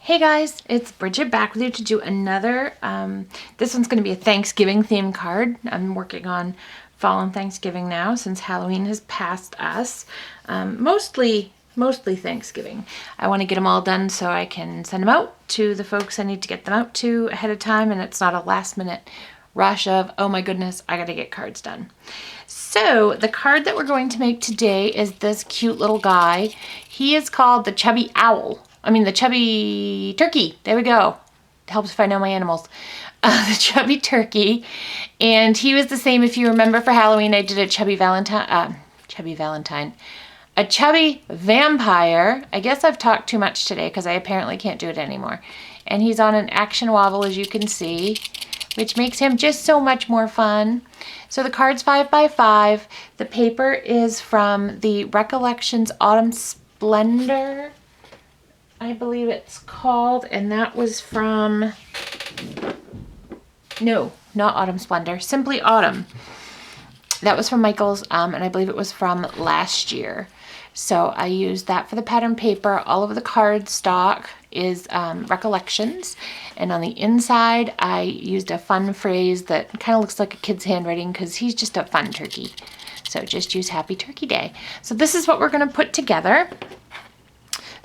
Hey guys, it's Bridget back with you to do another, this one's going to be a Thanksgiving themed card. I'm working on fall and Thanksgiving now since Halloween has passed us. Mostly Thanksgiving. I want to get them all done so I can send them out to the folks I need to get them out to ahead of time, and it's not a last minute rush of, oh my goodness, I got to get cards done. So the card that we're going to make today is this cute little guy. He is called the Chubby Owl. The Chubby Turkey. There we go. It helps if I know my animals. The Chubby Turkey. And he was the same, if you remember, for Halloween, I did a Chubby Valentine. A Chubby Vampire. I guess I've talked too much today because I apparently can't do it anymore. And he's on an action wobble, as you can see, which makes him just so much more fun. So the card's 5x5. The paper is from the Recollections Autumn Splendor, I believe it's called, and that was from, no, not Autumn Splendor, Simply Autumn. That was from Michael's, and I believe it was from last year. So I used that for the pattern paper. All of the card stock is Recollections, and on the inside I used a fun phrase that kind of looks like a kid's handwriting because he's just a fun turkey. So just use Happy Turkey Day. So this is what we're going to put together.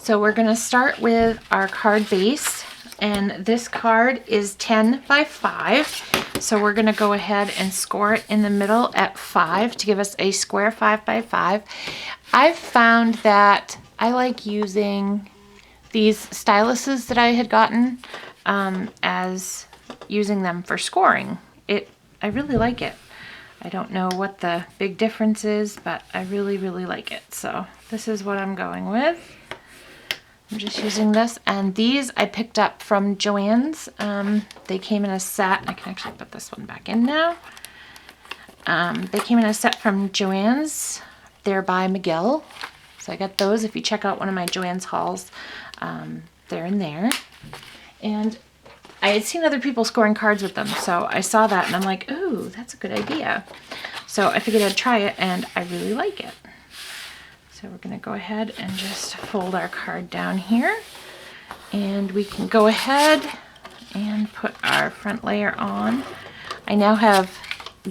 So we're going to start with our card base, and this card is 10x5. So we're going to go ahead and score it in the middle at 5 to give us a square 5x5. I've found that I like using these styluses that I had gotten as using them for scoring. I really like it. I don't know what the big difference is, but I really like it. So this is what I'm going with. I'm just using this, and these I picked up from Joann's. They came in a set. I can actually put this one back in now. They came in a set from Joann's. They're by Miguel. So I got those. If you check out one of my Joann's hauls, they're in there. And I had seen other people scoring cards with them, so I saw that and I'm like, ooh, that's a good idea. So I figured I'd try it, and I really like it. So we're going to go ahead and just fold our card down here, and we can go ahead and put our front layer on. I now have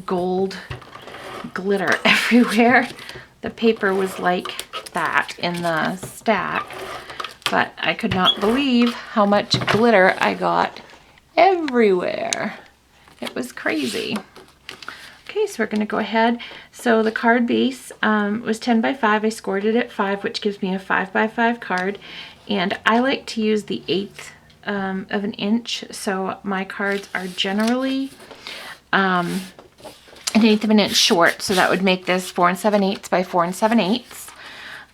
gold glitter everywhere. The paper was like that in the stack, but I could not believe how much glitter I got everywhere. It was crazy. Okay, so we're going to go ahead. So the card base was 10x5. I scored it at 5, which gives me a 5x5 card. And I like to use the 1/8 of an inch. So my cards are generally an 1/8 of an inch short. So that would make this 4 7/8 by 4 7/8.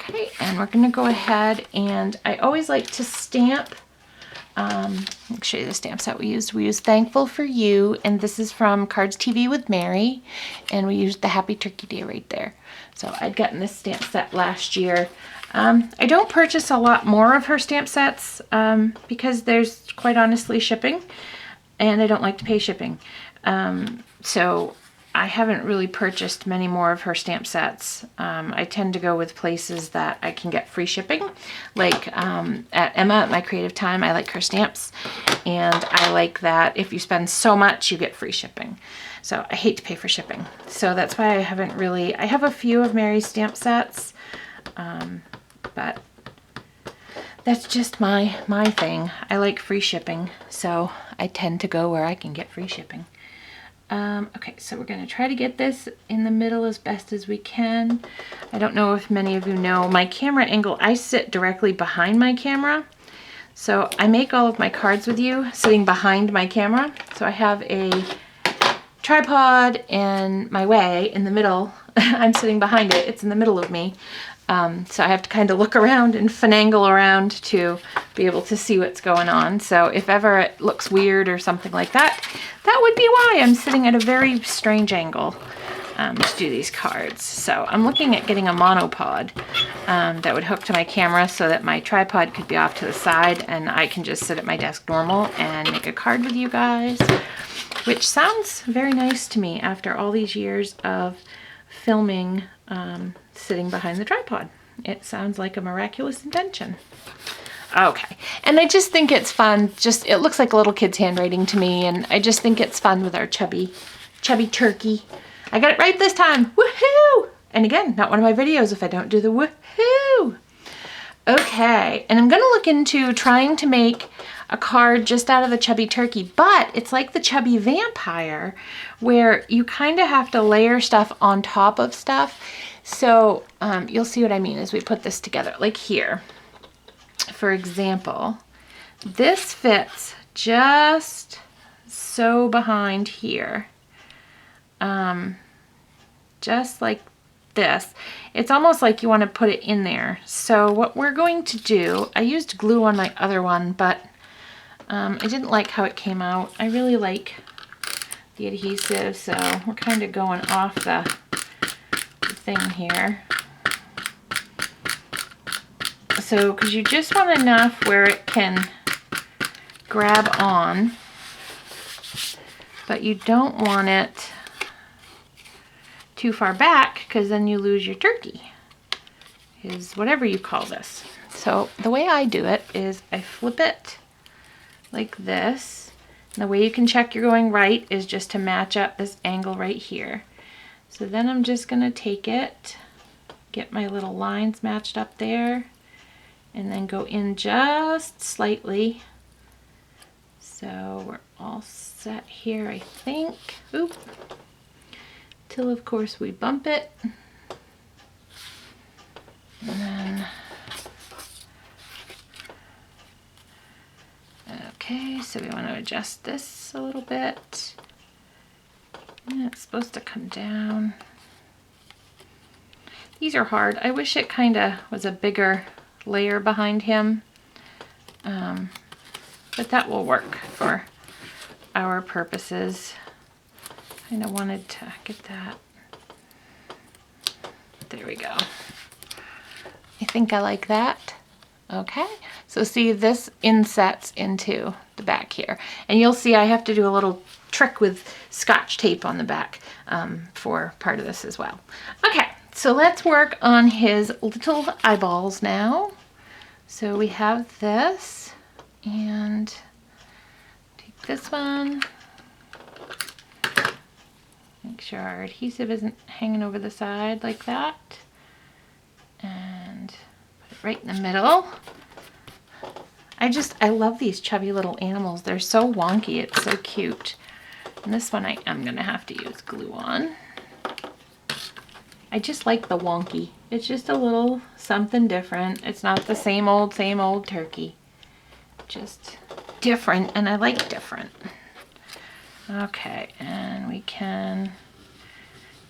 Okay, and we're going to go ahead, and I always like to stamp. I'll show you the stamp set we used. We used Thankful for You, and this is from Cards TV with Mary, and we used the Happy Turkey Day right there. So I'd gotten this stamp set last year. I don't purchase a lot more of her stamp sets because there's quite honestly shipping, and I don't like to pay shipping. So I haven't really purchased many more of her stamp sets. I tend to go with places that I can get free shipping. Like at Emma, at My Creative Time, I like her stamps. And I like that if you spend so much, you get free shipping. So I hate to pay for shipping. So that's why I haven't really, I have a few of Mary's stamp sets. But that's just my thing. I like free shipping. So I tend to go where I can get free shipping. Okay, so we're going to try to get this in the middle as best as we can. I don't know if many of you know my camera angle. I sit directly behind my camera. So I make all of my cards with you sitting behind my camera. So I have a tripod in my way in the middle. I'm sitting behind it. It's in the middle of me. So I have to kind of look around and finagle around to be able to see what's going on. So if ever it looks weird or something like that, that would be why I'm sitting at a very strange angle to do these cards. So I'm looking at getting a monopod that would hook to my camera so that my tripod could be off to the side and I can just sit at my desk normal and make a card with you guys, which sounds very nice to me after all these years of filming sitting behind the tripod. It sounds like a miraculous invention. Okay, and I just think it's fun. Just, it looks like a little kid's handwriting to me, and I just think it's fun with our chubby turkey. I got it right this time, woohoo! And again, not one of my videos if I don't do the woohoo. Okay, and I'm gonna look into trying to make a card just out of the chubby turkey, but it's like the chubby vampire where you kind of have to layer stuff on top of stuff. So you'll see what I mean as we put this together. Like here, for example, this fits just so behind here, just like this. It's almost like you want to put it in there. So what we're going to do, I used glue on my other one, but I didn't like how it came out. I really like the adhesive, so we're kind of going off the thing here. So, because you just want enough where it can grab on, but you don't want it too far back because then you lose your turkey, is whatever you call this. So the way I do it is I flip it like this. And the way you can check you're going right is just to match up this angle right here. So then I'm just gonna take it, get my little lines matched up there, and then go in just slightly. So we're all set here, I think. Oop. Till of course we bump it. And then, okay, so we want to adjust this a little bit. Yeah, it's supposed to come down. These are hard. I wish it kind of was a bigger layer behind him, but that will work for our purposes. Kind of wanted to get that. There we go. I think I like that. Okay, so see, this insets into the back here, and you'll see I have to do a little trick with Scotch tape on the back for part of this as well. Okay, so let's work on his little eyeballs now. So we have this, and take this one. Make sure our adhesive isn't hanging over the side like that. And put it right in the middle. I love these chubby little animals. They're so wonky, it's so cute. And this one I am gonna have to use glue on. I just like the wonky. It's just a little something different. It's not the same old turkey. Just different, and I like different. Okay, and we can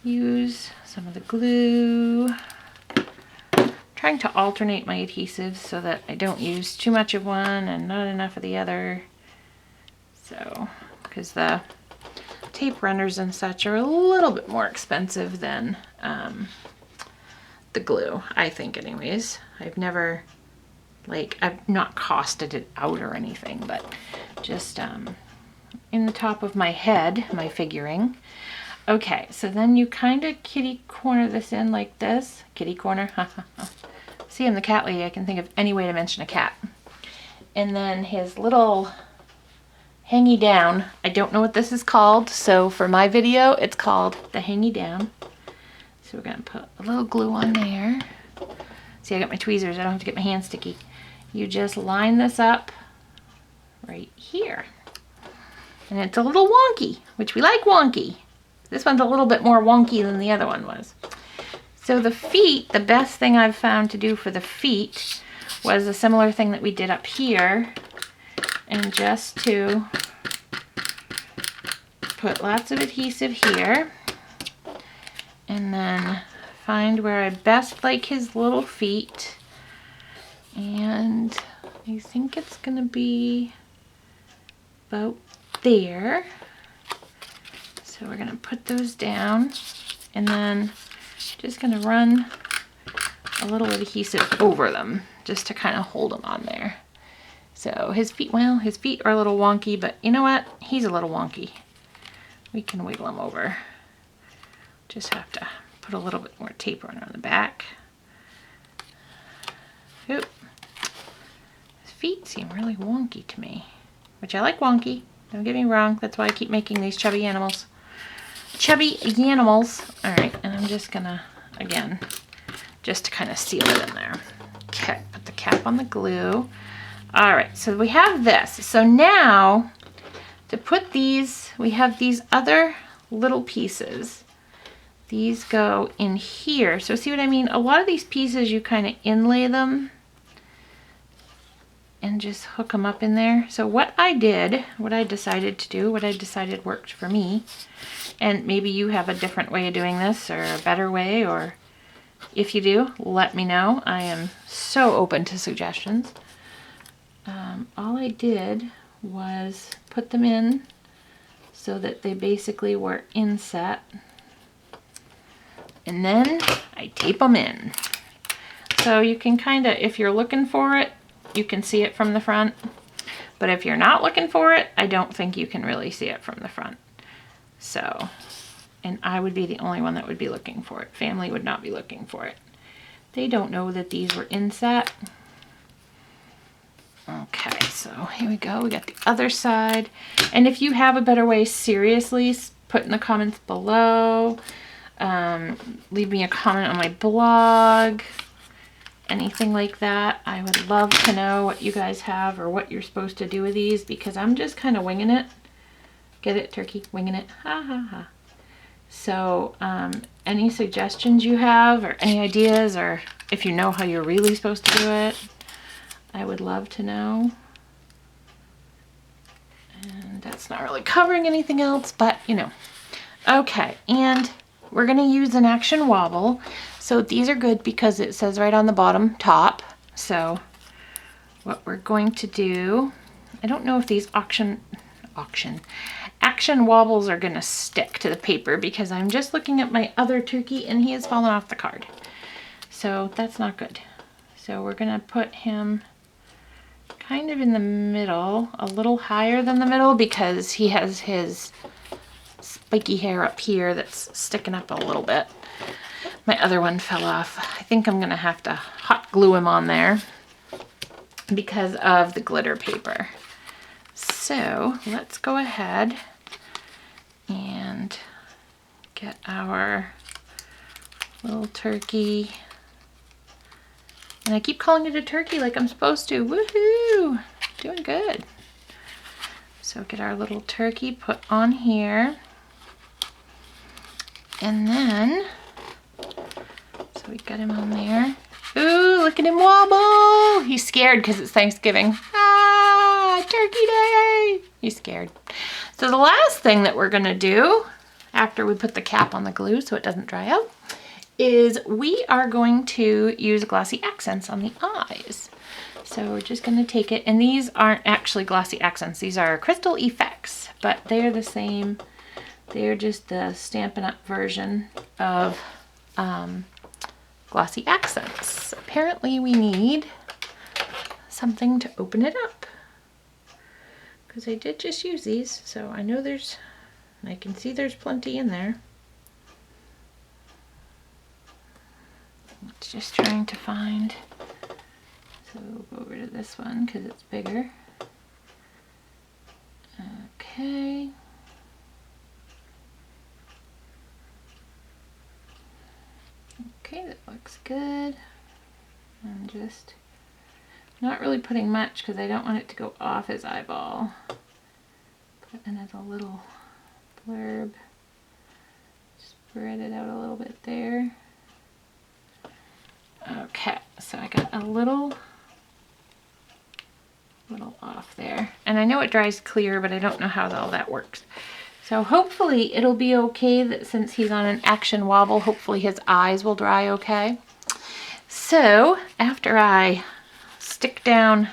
use some of the glue. I'm trying to alternate my adhesives so that I don't use too much of one and not enough of the other. So, because the tape runners and such are a little bit more expensive than the glue, I think anyways. I've never, I've not costed it out or anything, but just in the top of my head, my figuring. Okay, so then you kind of kitty corner this in like this. Kitty corner, See, I'm the cat lady. I can think of any way to mention a cat. And then his little hangy down. I don't know what this is called, so for my video, it's called the hangy down. So we're gonna put a little glue on there. See, I got my tweezers. I don't have to get my hands sticky. You just line this up right here. And it's a little wonky, which we like wonky. This one's a little bit more wonky than the other one was. So the feet, the best thing I've found to do for the feet was a similar thing that we did up here. And just to put lots of adhesive here. And then find where I best like his little feet. And I think it's gonna be about there. So we're gonna put those down, and then just gonna run a little adhesive over them just to kind of hold them on there. So his feet, well, his feet are a little wonky, but you know what? He's a little wonky. We can wiggle him over. Just have to put a little bit more tape on the back. Oop. His feet seem really wonky to me, which I like wonky. Don't get me wrong. That's why I keep making these chubby animals. Chubby animals. All right, and I'm just gonna, again, just to kind of seal it in there. Okay, put the cap on the glue. All right, so we have this. So now to put these, we have these other little pieces. These go in here. So see what I mean? A lot of these pieces, you kind of inlay them and just hook them up in there. So what I decided to do, what I decided worked for me, and maybe you have a different way of doing this or a better way, or if you do, let me know. I am so open to suggestions. All I did was put them in so that they basically were inset. And then I tape them in. So you can kind of, if you're looking for it, you can see it from the front. But if you're not looking for it, I don't think you can really see it from the front. So, and I would be the only one that would be looking for it. Family would not be looking for it. They don't know that these were inset. Okay, so here we go. We got the other side. And if you have a better way, seriously, put in the comments below. Leave me a comment on my blog, anything like that. I would love to know what you guys have or what you're supposed to do with these, because I'm just kind of winging it. Get it, turkey? Winging it. Ha ha ha. So any suggestions you have or any ideas, or if you know how you're really supposed to do it, I would love to know. And that's not really covering anything else, but you know. Okay, and we're going to use an action wobble. So these are good because it says right on the bottom top. So what we're going to do, I don't know if these action wobbles are going to stick to the paper, because I'm just looking at my other turkey and he has fallen off the card. So that's not good. So we're going to put him kind of in the middle, a little higher than the middle, because he has his spiky hair up here that's sticking up a little bit. My other one fell off. I think I'm gonna have to hot glue him on there because of the glitter paper. So let's go ahead and get our little turkey. And I keep calling it a turkey like I'm supposed to. Woohoo! Doing good. So get our little turkey put on here. And then, so we got him on there. Ooh, look at him wobble! He's scared because it's Thanksgiving. Ah, turkey day! He's scared. So the last thing that we're gonna do after we put the cap on the glue so it doesn't dry out is we are going to use glossy accents on the eyes. So we're just gonna take it, and these aren't actually glossy accents. These are crystal effects, but they're the same. They're just the Stampin' Up! Version of glossy accents. Apparently we need something to open it up, because I did just use these, so I know I can see there's plenty in there. It's just trying to find, so we'll go over to this one because it's bigger. Okay. Okay, that looks good. I'm just not really putting much because I don't want it to go off his eyeball. Put in it a little blurb. Spread it out a little bit there. Okay, so I got a little off there. And I know it dries clear, but I don't know how all that works. So hopefully it'll be okay that since he's on an action wobble, hopefully his eyes will dry okay. So after I stick down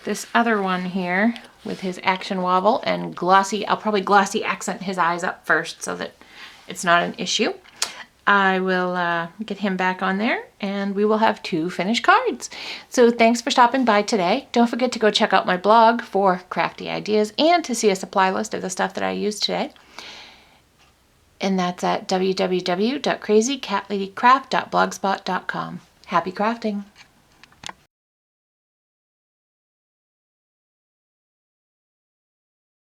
this other one here with his action wobble and glossy, I'll probably glossy accent his eyes up first so that it's not an issue. I will get him back on there and we will have 2 finished cards. So thanks for stopping by today. Don't forget to go check out my blog for crafty ideas and to see a supply list of the stuff that I used today. And that's at www.crazycatladycraft.blogspot.com. Happy crafting!